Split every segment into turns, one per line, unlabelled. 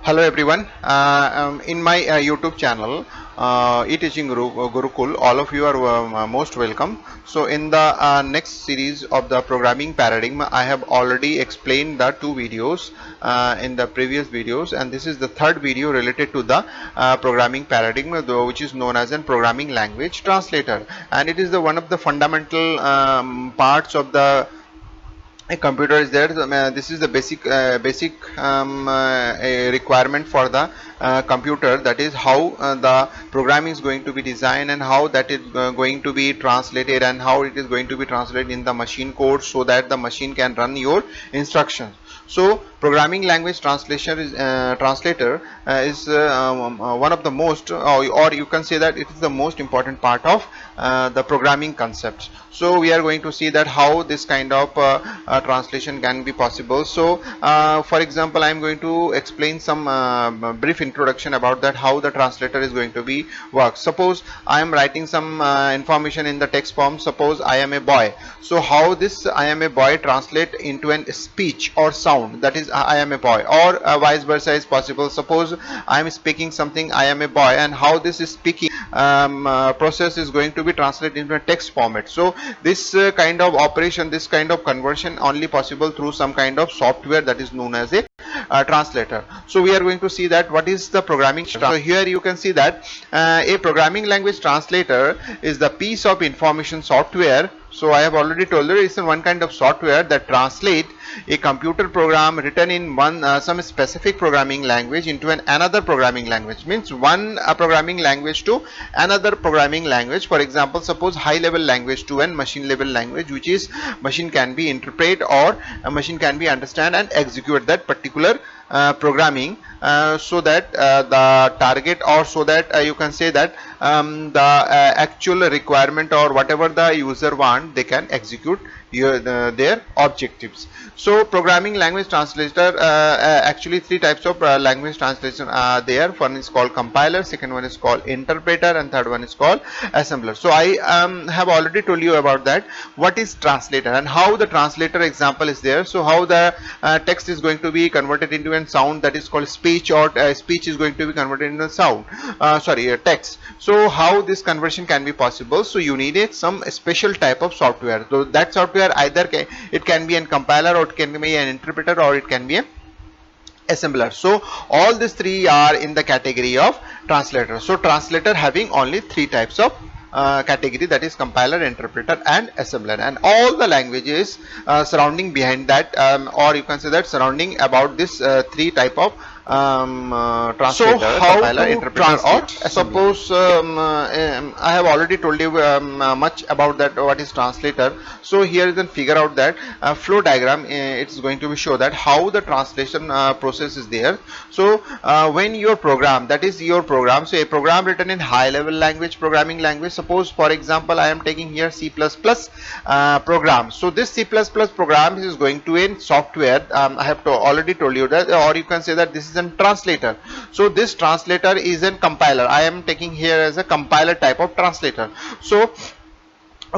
Hello everyone. In my YouTube channel, e-teaching Gurukul, all of you are most welcome. So in the next series of the programming paradigm, I have already explained the two videos in the previous videos, and this is the third video related to the programming paradigm, which is known as a programming language translator, and it is the one of the fundamental parts of the a computer is there. This is the basic a requirement for the computer, that is how the programming is going to be designed and how that is going to be translated and how it is going to be translated in the machine code so that the machine can run your instructions. So programming language translator is one of the most, or you can say that it is the most important part of the programming concepts. So we are going to see that how this kind of translation can be possible. So for example, I am going to explain some brief introduction about that, how the translator is going to be work. Suppose I am writing some information in the text form. Suppose I am a boy. So how this I am a boy translate into an speech or sound, that is I am a boy, or vice versa is possible. Suppose I am speaking something, I am a boy, and how this is speaking process is going to be translated into a text format. So this kind of operation, this kind of conversion only possible through some kind of software that is known as a translator. So we are going to see that what is the programming. So here you can see that a programming language translator is the piece of information software. So I have already told you it's one kind of software that translate a computer program written in some specific programming language into another programming language. Means one programming language to another programming language. For example, suppose high level language to an machine level language, which is machine can be interpret or a machine can be understand and execute that particular programming so that the target, or so that you can say that the actual requirement or whatever the user want, they can execute their objectives. So programming language translator, actually three types of language translation are there. One is called compiler, second one is called interpreter, and third one is called assembler. So I have already told you about that, what is translator and how the translator example is there. So how the text is going to be converted into a sound, that is called speech, or speech is going to be converted into a sound, text. So how this conversion can be possible? So you need some special type of software. So that software either it can be a compiler, or it can be an interpreter, or it can be a assembler. So all these three are in the category of translator. So translator having only three types of category, that is compiler, interpreter, and assembler, and all the languages surrounding behind that, or you can say that surrounding about this three type of translator,
So how
compiler,
to
interpreter, or
translate?
suppose I have already told you much about that, what is translator. So here you can figure out that flow diagram. It's going to show that how the translation process is there. So when your program, that is your program, so a program written in high level language, programming language, suppose for example I am taking here C++ program. So this C++ program is going to a software. I have already told you that, or you can say that this is a translator. So this translator is a compiler. I am taking here as a compiler type of translator. So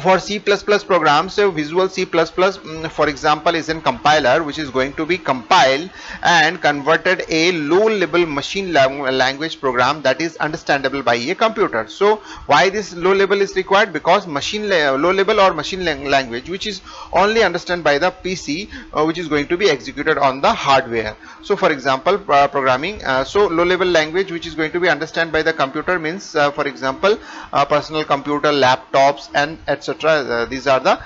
for C++ programs, Visual C++, for example, is a compiler which is going to be compiled and converted a low-level machine language program that is understandable by a computer. So why this low level is required? Because low level or machine language which is only understood by the PC, which is going to be executed on the hardware. So for example, programming, so low level language which is going to be understood by the computer means for example personal computer, laptops, and etc. These are the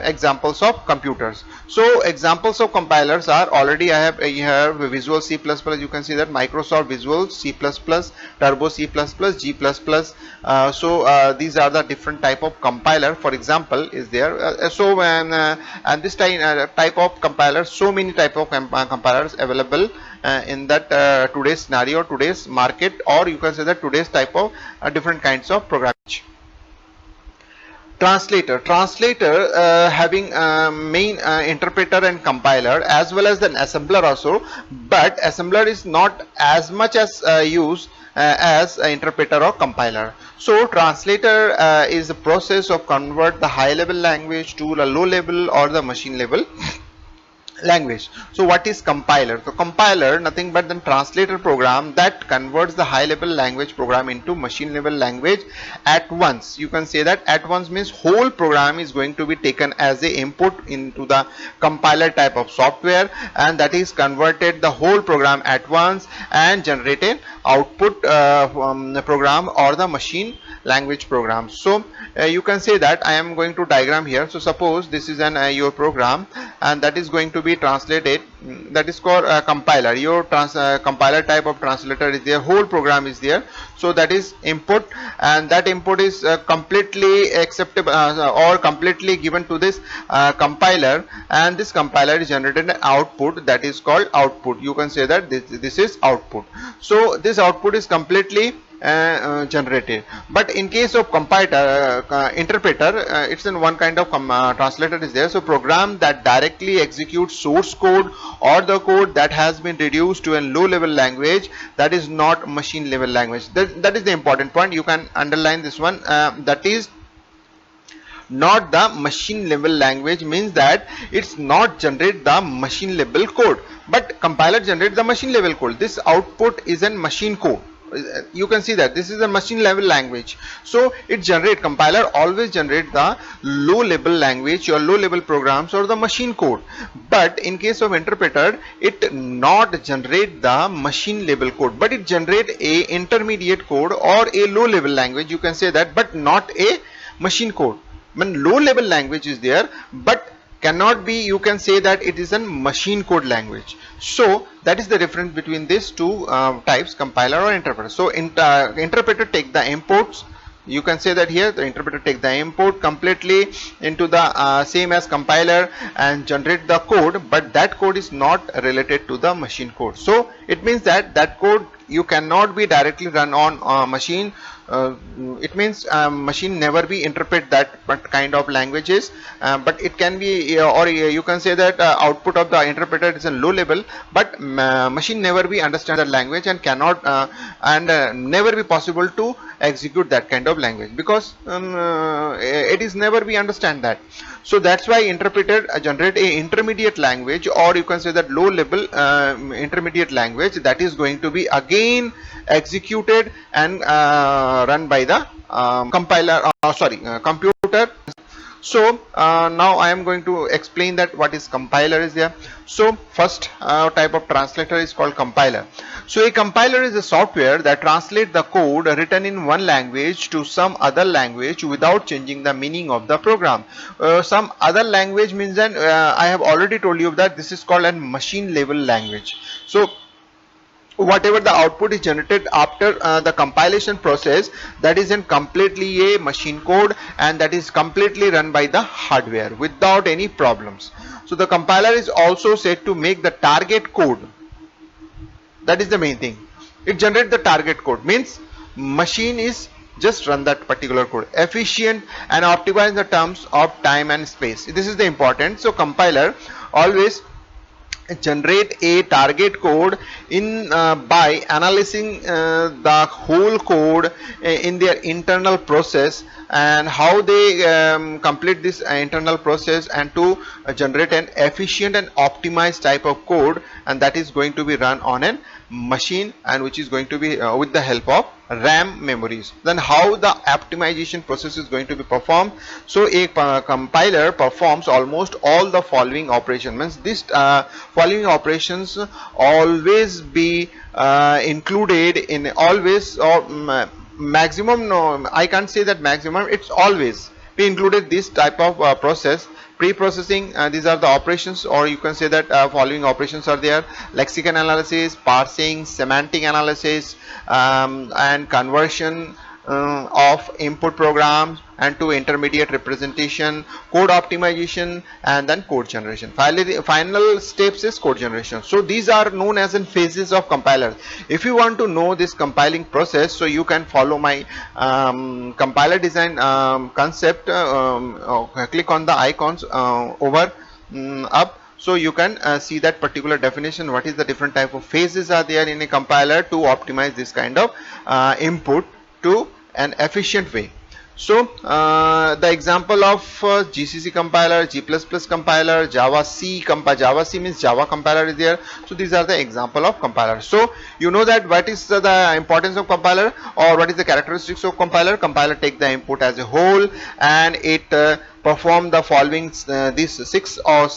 examples of computers. So examples of compilers are already I have Visual C++. You can see that Microsoft Visual C++, Turbo C++, G++. So these are the different type of compiler. For example, is there and this type of compilers, so many type of compilers available in that today's scenario, today's market, or you can say that today's type of different kinds of programming. Translator having main interpreter and compiler, as well as an assembler also, but assembler is not as much as used as interpreter or compiler. So translator is the process of convert the high level language to the low level or the machine level language. So what is compiler? So compiler nothing but the translator program that converts the high level language program into machine level language at once. You can say that at once means whole program is going to be taken as a input into the compiler type of software, and that is converted the whole program at once and generated output program or the machine language program. So you can say that I am going to diagram here. So suppose this is an your program, and that is going to be translated, that is called compiler. Your compiler type of translator is there, whole program is there, so that is input, and that input is completely acceptable or completely given to this compiler, and this compiler is generated an output, that is called output. You can say that this is output. So this output is completely generated. But in case of compiler interpreter, it's in one kind of translator is there. So program that directly executes source code or the code that has been reduced to a low level language, that is not machine level language. That is the important point. You can underline this one. That is not the machine level language, means that it's not generate the machine level code, but compiler generates the machine level code. This output is a machine code. You can see that this is a machine level language, so it generate, compiler always generate the low level language or low level programs or the machine code. But in case of interpreter, it not generate the machine level code, but it generate a intermediate code or a low level language, you can say that, but not a machine code. When low level language is there, but cannot be, you can say that it is a machine code language. So that is the difference between these two types, compiler or interpreter. So interpreter take the inputs, you can say that here the interpreter take the input completely into the same as compiler and generate the code, but that code is not related to the machine code. So it means that that code you cannot be directly run on machine. It means machine never be interpret that kind of languages, but it can be or you can say that output of the interpreter is a low level, but machine never be understand that language and cannot never be possible to execute that kind of language, because it is never be understand that. So that's why interpreter generate a intermediate language, or you can say that low level intermediate language, that is going to be again executed and run by the compiler computer. So now I am going to explain that what is compiler is there. So first type of translator is called compiler. So a compiler is a software that translates the code written in one language to some other language without changing the meaning of the program. Some other language means that I have already told you that this is called a machine level language. So whatever the output is generated after the compilation process, that is in completely a machine code, and that is completely run by the hardware without any problems. So the compiler is also said to make the target code. That is the main thing. It generates the target code, means machine is just run that particular code efficient and optimize the terms of time and space. This is the important. So compiler always generate a target code in by analyzing the whole code in their internal process and how they complete this internal process, and to generate an efficient and optimized type of code, and that is going to be run on a machine, and which is going to be with the help of RAM memories. Then how the optimization process is going to be performed. So a compiler performs almost all the following operations. Means this following operations always be included in always, or maximum, no, I can't say that maximum, it's always be included this type of process. Pre-processing, these are the operations, or you can say that following operations are there: lexicon analysis, parsing, semantic analysis, and conversion of input programs and to intermediate representation, code optimization, and then code generation. Finally, final steps is code generation. So these are known as in phases of compiler. If you want to know this compiling process, so you can follow my compiler design concept. Click on the icons over up, so you can see that particular definition, what is the different type of phases are there in a compiler to optimize this kind of input to an efficient way. So the example of GCC compiler, G++ compiler, Java C compiler, Java C means Java compiler is there. So these are the example of compiler. So you know that what is the importance of compiler, or what is the characteristics of compiler. Compiler take the input as a whole, and it perform the following these six or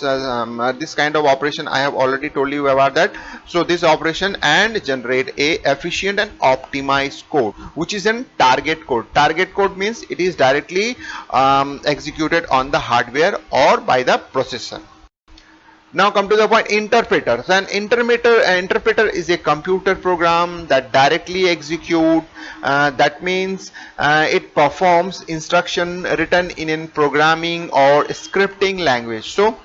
this kind of operation. I have already told you about that. So this operation and generate a efficient and optimized code, which is an target code. Target code means it is directly executed on the hardware or by the processor. Now come to the point, interpreter. So an interpreter is a computer program that directly execute. That means it performs instruction written in a programming or scripting language. So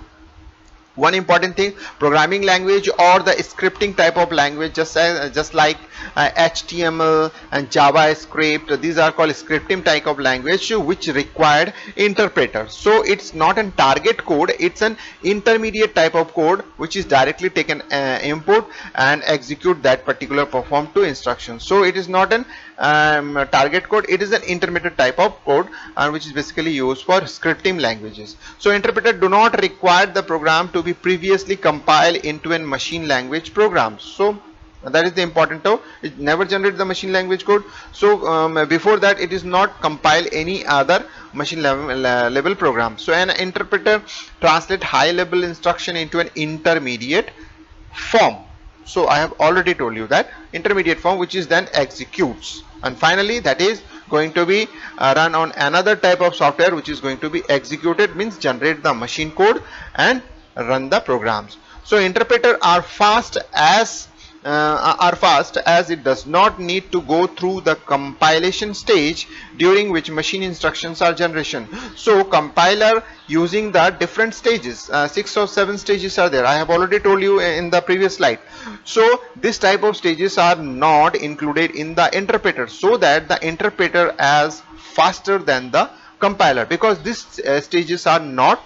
one important thing, programming language or the scripting type of language, just like HTML and JavaScript, these are called scripting type of language which required interpreter. So it's not a target code, it's an intermediate type of code which is directly taken input and execute that particular perform to instructions. So it is not an target code, it is an intermediate type of code which is basically used for scripting languages. So interpreter do not require the program to be previously compiled into a machine language program. So that is the important term. It never generates the machine language code. So before that it is not compile any other machine level program. So an interpreter translate high level instruction into an intermediate form. So I have already told you that intermediate form, which is then executes, and finally that is going to be run on another type of software which is going to be executed, means generate the machine code and run the programs. So interpreter are fast as it does not need to go through the compilation stage during which machine instructions are generation. So compiler using the different stages, 6 or 7 stages are there. I have already told you in the previous slide. So this type of stages are not included in the interpreter, so that the interpreter is faster than the compiler, because these stages are not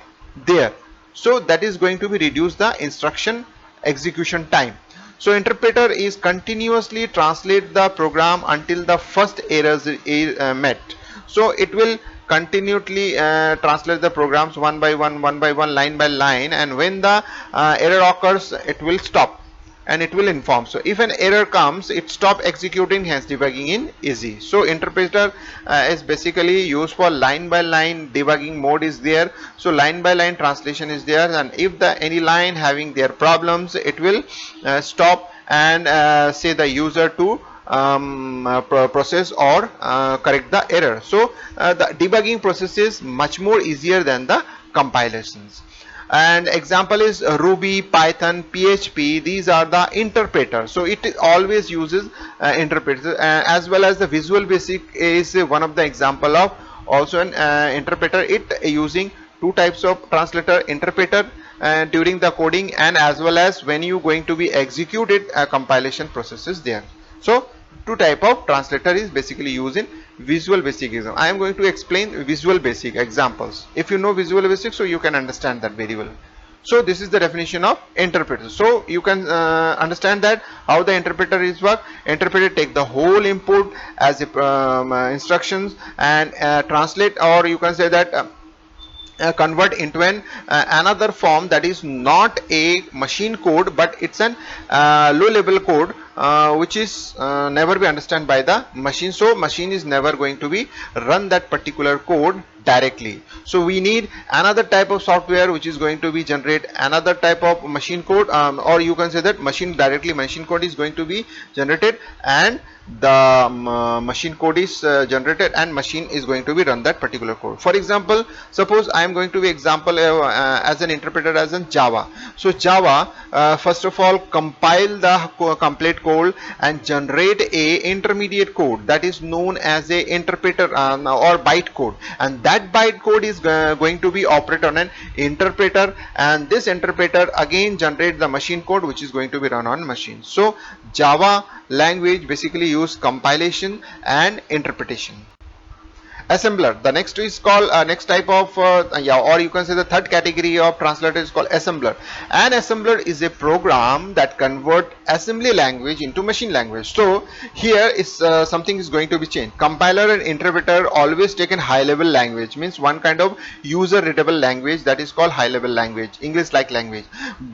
there. So that is going to be reduce the instruction execution time. So interpreter is continuously translate the program until the first errors is met. So it will continually translate the programs one by one, line by line, and when the error occurs, it will stop and it will inform. So if an error comes, it stop executing, hence debugging in easy. So interpreter is basically used for line by line debugging mode is there. So line by line translation is there, and if the any line having their problems, it will stop and say the user to process or correct the error. So the debugging process is much more easier than the compilations. And example is Ruby, Python, PHP. These are the interpreters. So it always uses interpreters, as well as the Visual Basic is one of the example of also an interpreter. It using two types of translator, interpreter during the coding, and as well as when you going to be executed compilation processes there. So two type of translator is basically used in Visual Basic exam. I am going to explain Visual Basic examples. If you know Visual Basic, so you can understand that very well. So this is the definition of interpreter. So you can understand that how the interpreter is work. Interpreter take the whole input as a, instructions and translate, or you can say that convert into an another form that is not a machine code, but it's an low level code which is never be understood by the machine. So machine is never going to be run that particular code directly. So we need another type of software which is going to be generate another type of machine code, or you can say that machine code is going to be generated, and the machine code is generated, and machine is going to be run that particular code. For example, suppose I am going to be example as an interpreter as in Java. So Java first of all compile the complete code and generate a intermediate code that is known as a interpreter or byte code, and that byte code is going to be operate on an interpreter, and this interpreter again generate the machine code which is going to be run on machine. So Java language basically use compilation and interpretation. Assembler. The next is called next type of or you can say the third category of translator is called assembler. An assembler is a program that convert assembly language into machine language. So here is something is going to be changed. Compiler and interpreter always take in high level language, means one kind of user readable language, that is called high level language, English like language.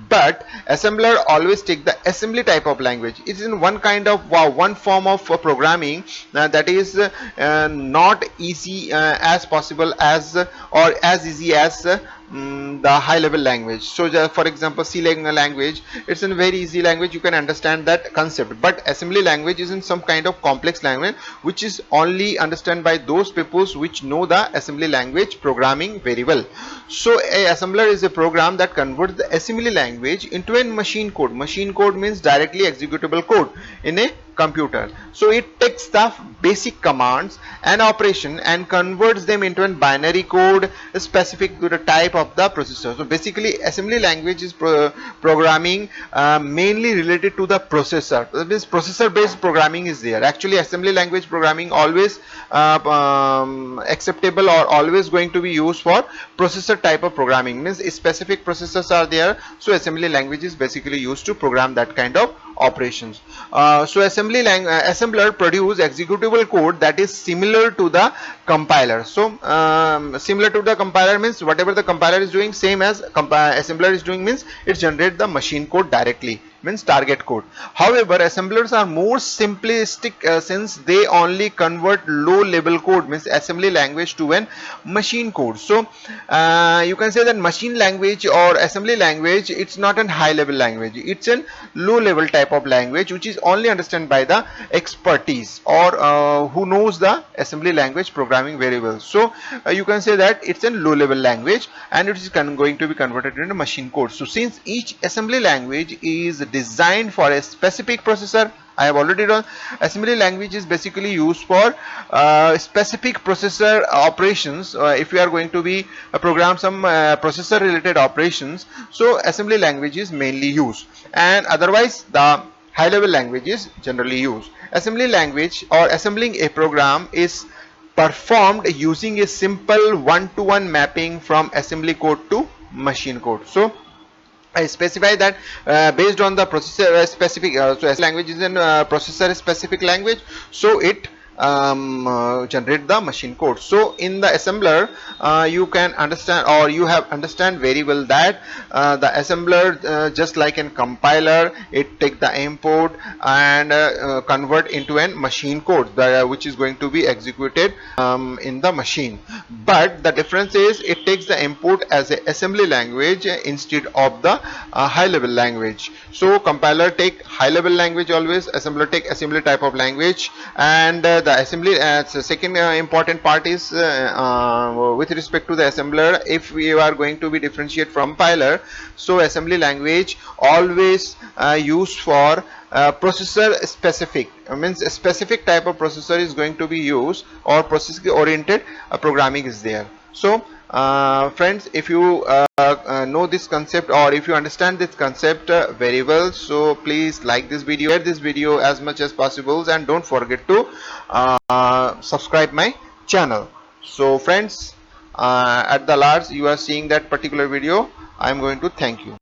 But assembler always take the assembly type of language. It is in one kind of one form of programming that is not easy as possible as or as easy as the high level language. So for example, C language, it's a very easy language, you can understand that concept, but assembly language is in some kind of complex language which is only understood by those people which know the assembly language programming very well. So a assembler is a program that converts the assembly language into a machine code. Machine code means directly executable code in a computer. So it takes the basic commands and operation and converts them into a binary code specific to the type of the processor. So basically assembly language is programming mainly related to the processor. This processor based programming is there. Actually assembly language programming always acceptable or always going to be used for processor type of programming, means specific processors are there. So assembly language is basically used to program that kind of operations. So assembler produce executable code that is similar to the compiler. So similar to the compiler means whatever the compiler is doing, same as assembler is doing, means it generates the machine code directly, means target code. However, assemblers are more simplistic since they only convert low level code, means assembly language, to an machine code. So you can say that machine language or assembly language, it's not a high level language, it's a low level type of language which is only understood by the expertise or who knows the assembly language programming very well. So you can say that it's a low level language and it is going to be converted into machine code. So since each assembly language is designed for a specific processor, I have already done, assembly language is basically used for specific processor operations. If we are going to be program some processor related operations, so assembly language is mainly used, and otherwise the high level language is generally used. Assembly language or assembling a program is performed using a simple one-to-one mapping from assembly code to machine code. So I specify that based on the processor specific, so as language is in processor specific language, so it generate the machine code. So in the assembler you can understand or you have understand very well that the assembler just like a compiler, it take the input and convert into a machine code which is going to be executed in the machine. But the difference is it takes the input as a assembly language instead of the high level language. So compiler take high level language always, assembler take assembly type of language, and the assembly second important part is with respect to the assembler, if we are going to be differentiate from compiler, so assembly language always used for processor specific, means a specific type of processor is going to be used or process oriented programming is there. So friends, if you know this concept or if you understand this concept very well, so please like this video, share this video as much as possible, and don't forget to subscribe my channel. So friends, at the last you are seeing that particular video, I am going to thank you.